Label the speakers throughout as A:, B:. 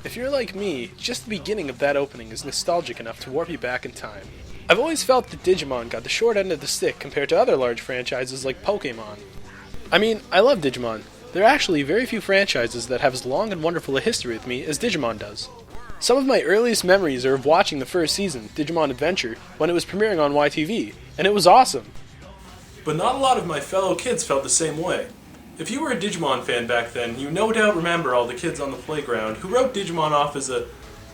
A: If you're like me, just the beginning of that opening is nostalgic enough to warp you back in time. I've always felt that Digimon got the short end of the stick compared to other large franchises like Pokemon. I mean, I love Digimon. There are actually very few franchises that have as long and wonderful a history with me as Digimon does. Some of my earliest memories are of watching the first season, Digimon Adventure, when it was premiering on YTV, and it was awesome.
B: But not a lot of my fellow kids felt the same way. If you were a Digimon fan back then, you no doubt remember all the kids on the playground who wrote Digimon off as a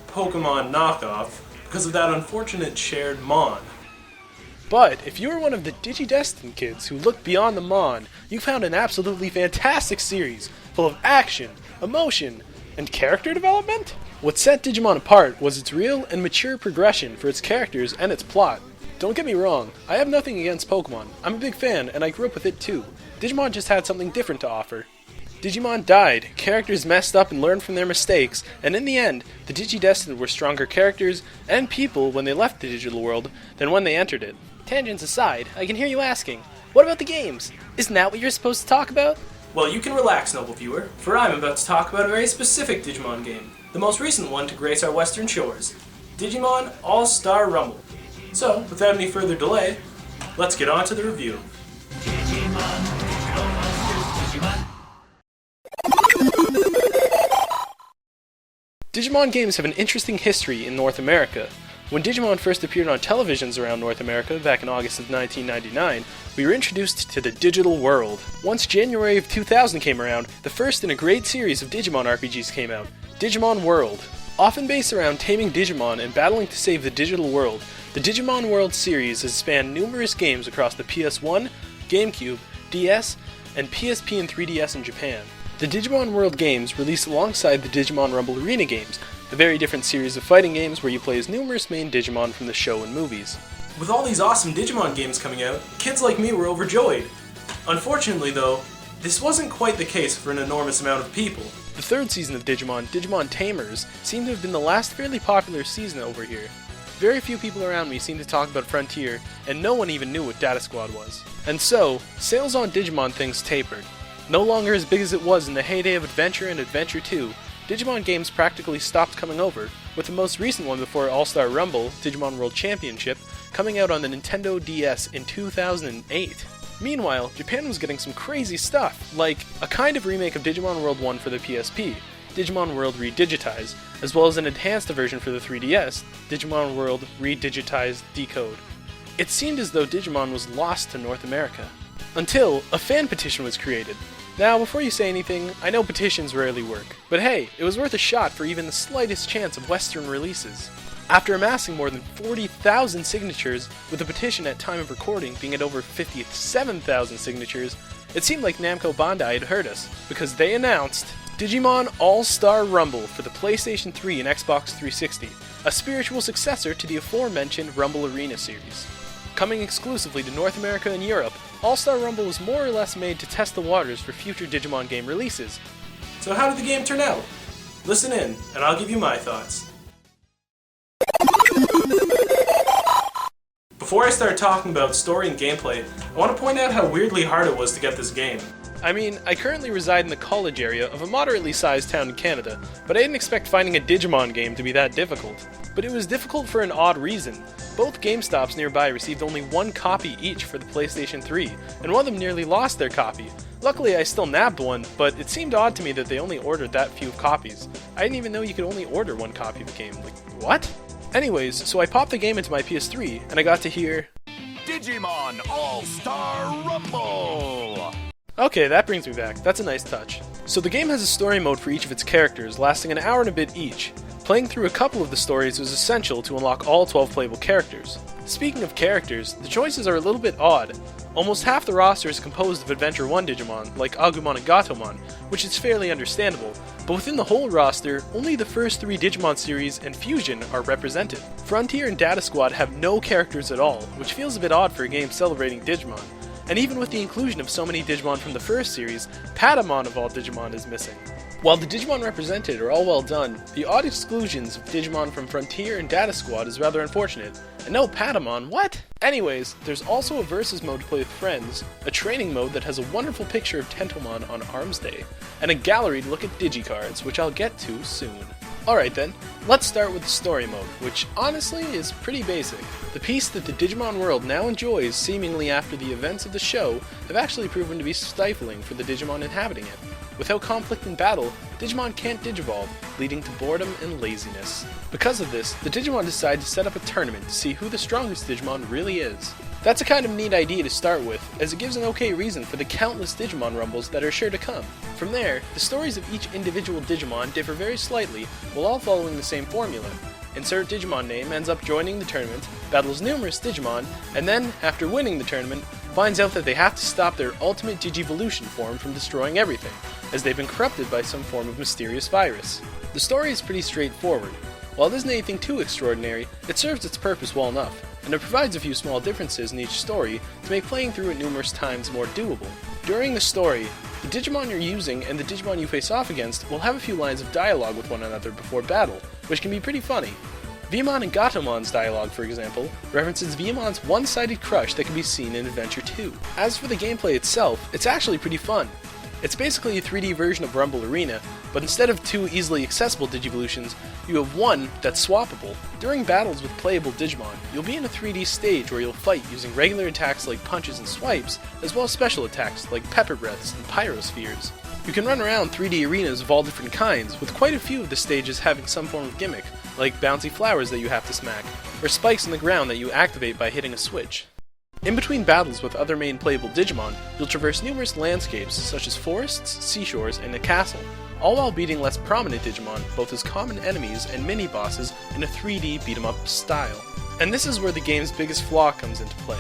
B: Pokemon knockoff because of that unfortunate shared Mon.
A: But if you were one of the Digidestined kids who looked beyond the Mon, you found an absolutely fantastic series full of action, emotion, and character development? What set Digimon apart was its real and mature progression for its characters and its plot. Don't get me wrong, I have nothing against Pokemon. I'm a big fan, and I grew up with it too. Digimon just had something different to offer. Digimon died, characters messed up and learned from their mistakes, and in the end, the Digidestined were stronger characters and people when they left the digital world than when they entered it. Tangents aside, I can hear you asking, what about the games? Isn't that what you're supposed to talk about?
B: Well, you can relax, noble viewer, for I'm about to talk about a very specific Digimon game, the most recent one to grace our western shores, Digimon All-Star Rumble. So, without any further delay, let's get on to the review.
A: Digimon games have an interesting history in North America. When Digimon first appeared on televisions around North America back in August of 1999, we were introduced to the digital world. Once January of 2000 came around, the first in a great series of Digimon RPGs came out, Digimon World. Often based around taming Digimon and battling to save the digital world, the Digimon World series has spanned numerous games across the PS1, GameCube, DS, and PSP and 3DS in Japan. The Digimon World games released alongside the Digimon Rumble Arena games, a very different series of fighting games where you play as numerous main Digimon from the show and movies.
B: With all these awesome Digimon games coming out, kids like me were overjoyed. Unfortunately though, this wasn't quite the case for an enormous amount of people.
A: The third season of Digimon, Digimon Tamers, seemed to have been the last fairly popular season over here. Very few people around me seemed to talk about Frontier, and no one even knew what Data Squad was. And so, sales on Digimon things tapered. No longer as big as it was in the heyday of Adventure and Adventure 2, Digimon games practically stopped coming over, with the most recent one before All-Star Rumble, Digimon World Championship, coming out on the Nintendo DS in 2008. Meanwhile, Japan was getting some crazy stuff, like a kind of remake of Digimon World 1 for the PSP, Digimon World Redigitized, as well as an enhanced version for the 3DS, Digimon World Redigitized Decode. It seemed as though Digimon was lost to North America. Until a fan petition was created. Now, before you say anything, I know petitions rarely work, but hey, it was worth a shot for even the slightest chance of Western releases. After amassing more than 40,000 signatures, with the petition at time of recording being at over 57,000 signatures, it seemed like Namco Bandai had heard us, because they announced Digimon All-Star Rumble for the PlayStation 3 and Xbox 360, a spiritual successor to the aforementioned Rumble Arena series. Coming exclusively to North America and Europe, All-Star Rumble was more or less made to test the waters for future Digimon game releases.
B: So how did the game turn out? Listen in, and I'll give you my thoughts. Before I start talking about story and gameplay, I want to point out how weirdly hard it was to get this game.
A: I mean, I currently reside in the college area of a moderately sized town in Canada, but I didn't expect finding a Digimon game to be that difficult. But it was difficult for an odd reason. Both GameStops nearby received only one copy each for the PlayStation 3, and one of them nearly lost their copy. Luckily I still nabbed one, but it seemed odd to me that they only ordered that few copies. I didn't even know you could only order one copy of the game. Like, what? Anyways, so I popped the game into my PS3, and I got to hear
C: Digimon All-Star Rumble!
A: Okay, that brings me back. That's a nice touch. So the game has a story mode for each of its characters, lasting an hour and a bit each. Playing through a couple of the stories was essential to unlock all 12 playable characters. Speaking of characters, the choices are a little bit odd. Almost half the roster is composed of Adventure 1 Digimon, like Agumon and Gatomon, which is fairly understandable, but within the whole roster, only the first 3 Digimon series and Fusion are represented. Frontier and Data Squad have no characters at all, which feels a bit odd for a game celebrating Digimon. And even with the inclusion of so many Digimon from the first series, Patamon of all Digimon is missing. While the Digimon represented are all well done, the odd exclusions of Digimon from Frontier and Data Squad is rather unfortunate. And no Patamon, what? Anyways, there's also a versus mode to play with friends, a training mode that has a wonderful picture of Tentomon on Arms Day, and a gallery to look at Digicards, which I'll get to soon. Alright then, let's start with the story mode, which honestly is pretty basic. The peace that the Digimon world now enjoys seemingly after the events of the show have actually proven to be stifling for the Digimon inhabiting it. Without conflict and battle, Digimon can't digivolve, leading to boredom and laziness. Because of this, the Digimon decide to set up a tournament to see who the strongest Digimon really is. That's a kind of neat idea to start with, as it gives an okay reason for the countless Digimon Rumbles that are sure to come. From there, the stories of each individual Digimon differ very slightly, while all following the same formula. Insert Digimon name ends up joining the tournament, battles numerous Digimon, and then, after winning the tournament, finds out that they have to stop their ultimate Digivolution form from destroying everything, as they've been corrupted by some form of mysterious virus. The story is pretty straightforward. While it isn't anything too extraordinary, it serves its purpose well enough, and it provides a few small differences in each story to make playing through it numerous times more doable. During the story, the Digimon you're using and the Digimon you face off against will have a few lines of dialogue with one another before battle, which can be pretty funny. Vmon and Gatomon's dialogue, for example, references Vmon's one-sided crush that can be seen in Adventure 2. As for the gameplay itself, it's actually pretty fun. It's basically a 3D version of Rumble Arena, but instead of two easily accessible Digivolutions, you have one that's swappable. During battles with playable Digimon, you'll be in a 3D stage where you'll fight using regular attacks like punches and swipes, as well as special attacks like pepper breaths and pyrospheres. You can run around 3D arenas of all different kinds, with quite a few of the stages having some form of gimmick, like bouncy flowers that you have to smack, or spikes in the ground that you activate by hitting a switch. In between battles with other main playable Digimon, you'll traverse numerous landscapes such as forests, seashores, and a castle, all while beating less prominent Digimon, both as common enemies and mini-bosses in a 3D beat-em-up style. And this is where the game's biggest flaw comes into play.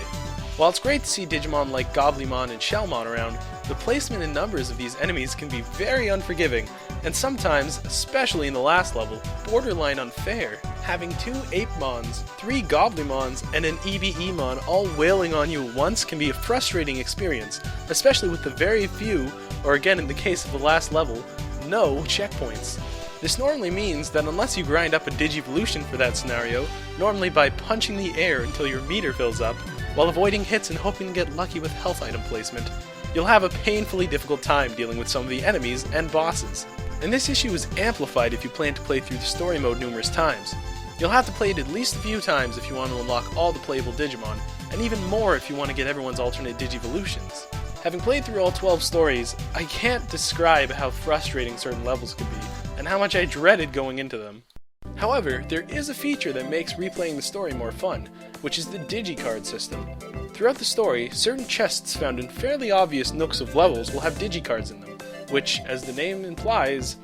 A: While it's great to see Digimon like Goblymon and Shellmon around, the placement and numbers of these enemies can be very unforgiving, and sometimes, especially in the last level, borderline unfair. Having 2 Apemons, 3 Goblymons, and an EBEmon all wailing on you at once can be a frustrating experience, especially with the very few, or again in the case of the last level, no checkpoints. This normally means that unless you grind up a Digivolution for that scenario, normally by punching the air until your meter fills up, while avoiding hits and hoping to get lucky with health item placement, you'll have a painfully difficult time dealing with some of the enemies and bosses. And this issue is amplified if you plan to play through the story mode numerous times. You'll have to play it at least a few times if you want to unlock all the playable Digimon, and even more if you want to get everyone's alternate Digivolutions. Having played through all 12 stories, I can't describe how frustrating certain levels can be, and how much I dreaded going into them. However, there is a feature that makes replaying the story more fun, which is the Digicard system. Throughout the story, certain chests found in fairly obvious nooks of levels will have Digicards in them, which, as the name implies,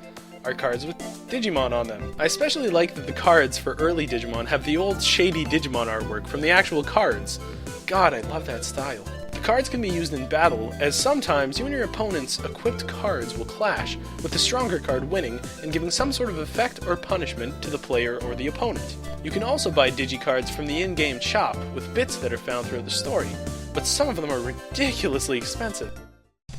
A: are cards with Digimon on them. I especially like that the cards for early Digimon have the old shady Digimon artwork from the actual cards. God, I love that style. The cards can be used in battle, as sometimes you and your opponent's equipped cards will clash, with the stronger card winning and giving some sort of effect or punishment to the player or the opponent. You can also buy Digicards from the in-game shop, with bits that are found throughout the story, but some of them are ridiculously expensive.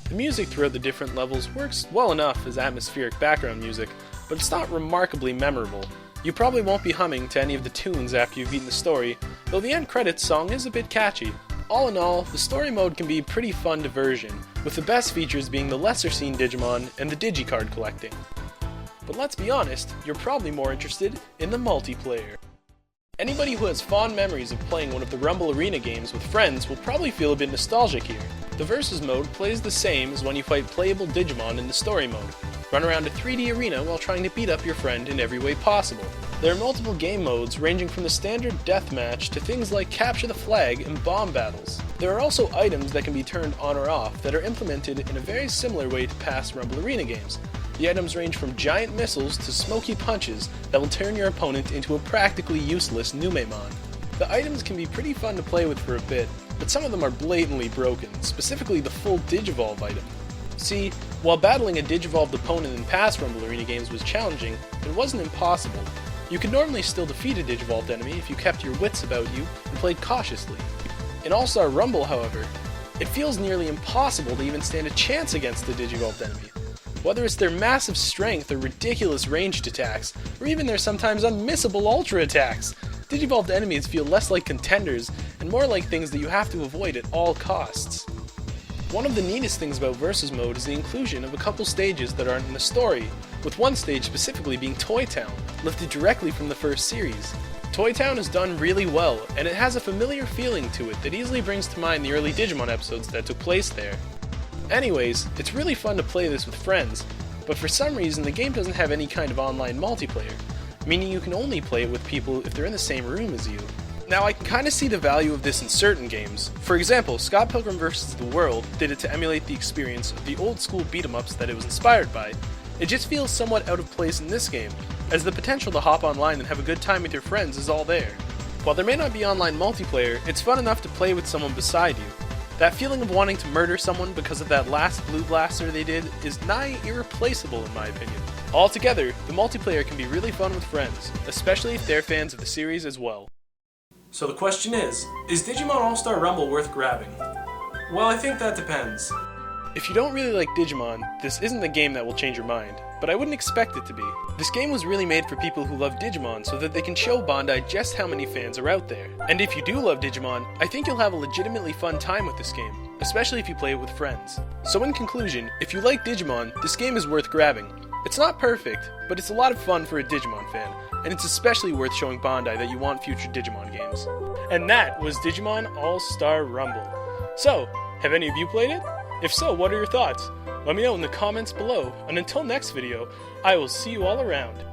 A: The music throughout the different levels works well enough as atmospheric background music, but it's not remarkably memorable. You probably won't be humming to any of the tunes after you've beaten the story, though the end credits song is a bit catchy. All in all, the story mode can be a pretty fun diversion, with the best features being the lesser seen Digimon and the Digicard collecting. But let's be honest, you're probably more interested in the multiplayer. Anybody who has fond memories of playing one of the Rumble Arena games with friends will probably feel a bit nostalgic here. The Versus mode plays the same as when you fight playable Digimon in the story mode. Run around a 3D arena while trying to beat up your friend in every way possible. There are multiple game modes ranging from the standard deathmatch to things like capture the flag and bomb battles. There are also items that can be turned on or off that are implemented in a very similar way to past Rumble Arena games. The items range from giant missiles to smoky punches that will turn your opponent into a practically useless Numemon. The items can be pretty fun to play with for a bit, but some of them are blatantly broken, specifically the full Digivolve item. See, while battling a Digivolved opponent in past Rumble Arena games was challenging, it wasn't impossible. You could normally still defeat a Digivolved enemy if you kept your wits about you and played cautiously. In All-Star Rumble, however, it feels nearly impossible to even stand a chance against the Digivolved enemy. Whether it's their massive strength or ridiculous ranged attacks, or even their sometimes unmissable ultra attacks, Digivolved enemies feel less like contenders and more like things that you have to avoid at all costs. One of the neatest things about Versus mode is the inclusion of a couple stages that aren't in the story, with one stage specifically being Toy Town, lifted directly from the first series. Toy Town is done really well, and it has a familiar feeling to it that easily brings to mind the early Digimon episodes that took place there. Anyways, it's really fun to play this with friends, but for some reason the game doesn't have any kind of online multiplayer, meaning you can only play it with people if they're in the same room as you. Now I can kinda see the value of this in certain games. For example, Scott Pilgrim vs. the World did it to emulate the experience of the old school beat-em-ups that it was inspired by. It just feels somewhat out of place in this game, as the potential to hop online and have a good time with your friends is all there. While there may not be online multiplayer, it's fun enough to play with someone beside you. That feeling of wanting to murder someone because of that last blue blaster they did is nigh irreplaceable in my opinion. Altogether, the multiplayer can be really fun with friends, especially if they're fans of the series as well.
B: So the question is Digimon All-Star Rumble worth grabbing? Well, I think that depends.
A: If you don't really like Digimon, this isn't the game that will change your mind, but I wouldn't expect it to be. This game was really made for people who love Digimon so that they can show Bandai just how many fans are out there. And if you do love Digimon, I think you'll have a legitimately fun time with this game, especially if you play it with friends. So in conclusion, if you like Digimon, this game is worth grabbing. It's not perfect, but it's a lot of fun for a Digimon fan, and it's especially worth showing Bandai that you want future Digimon games. And that was Digimon All-Star Rumble. So, have any of you played it? If so, what are your thoughts? Let me know in the comments below, and until next video, I will see you all around.